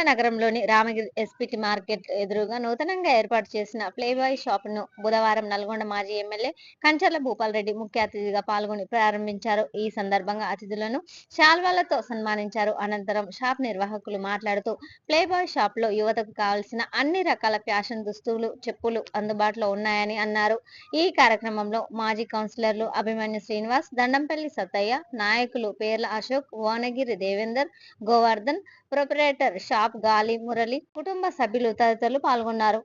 నగరంలోని Ramagiri SPT market ఎదురుగా నూతనంగా ఏర్పాటు చేసిన ప్లేబాయ్ షాపును బుధవారం నల్గొండ మాజీ ఎమ్మెల్యే కంచర్ల భూపాల్ రెడ్డి ముఖ్య అతిథిగా పాల్గొని ప్రారంభించారు. ఈ సందర్భంగా అతిథులను శాల్వాలతో సన్మానించారు. అనంతరం షాప్ నిర్వాహకులు మాట్లాడుతూ ప్లేబాయ్ షాప్ లో యువతకు కావాల్సిన అన్ని రకాల ఫ్యాషన్ దుస్తులు, చెప్పులు అందుబాటులో ఉన్నాయని అన్నారు. ఈ కార్యక్రమంలో మాజీ కౌన్సిలర్లు అభిమన్యు శ్రీనివాస్, దండంపల్లి సత్తయ్య, నాయకులు పేర్ల అశోక్, వానగిరి దేవేందర్, గోవర్ధన్, ప్రొపరేటర్ షాప్ గాలి మురళి, కుటుంబ సభ్యులు తదితరులు పాల్గొన్నారు.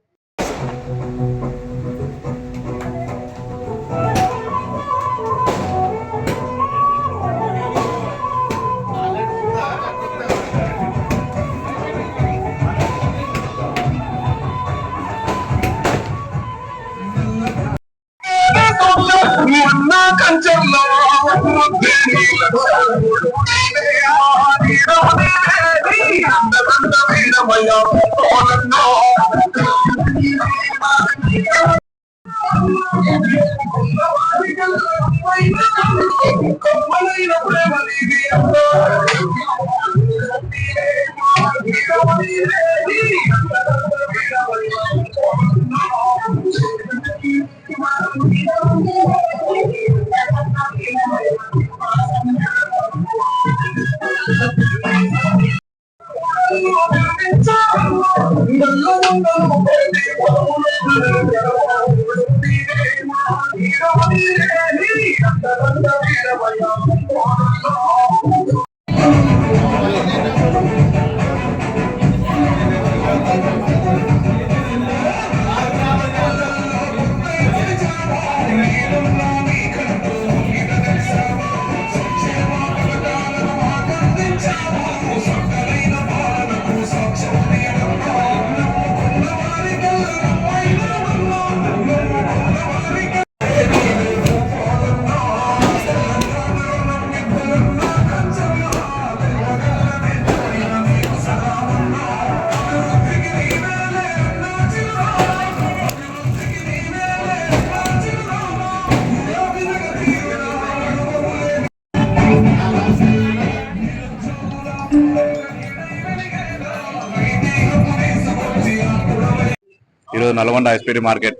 ఈరోజు నల్గొండ ఎస్పీటీ మార్కెట్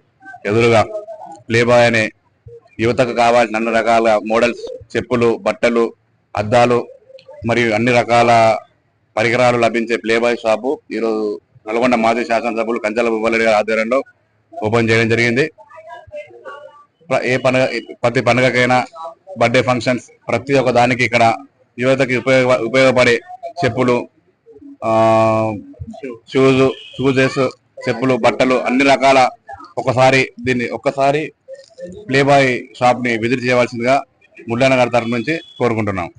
ఎదురుగా ప్లేబాయ్ అనే యువతకు కావాల్సిన అన్ని రకాల మోడల్స్, చెప్పులు, బట్టలు, అద్దాలు మరియు అన్ని రకాల పరికరాలు లభించే ప్లేబాయ్ షాపు ఈరోజు నల్గొండ మాజీ శాసనసభ్యులు కంచర్ల భూపాల్ రెడ్డి గారి ఆధ్వర్యంలో ఓపెన్ చేయడం జరిగింది. ప్రతి పండుగకైనా, బర్త్డే ఫంక్షన్స్, ప్రతి ఒక్క దానికి ఇక్కడ యువతకి ఉపయోగపడే చెప్పులు, షూజెస్, చెప్పులు, బట్టలు అన్ని రకాల ఒక్కసారి ప్లేబాయ్ షాప్ ని విజిట్ చేయవలసిందిగా ముళ్ళన్న గారి తరఫు నుంచి కోరుకుంటున్నాం.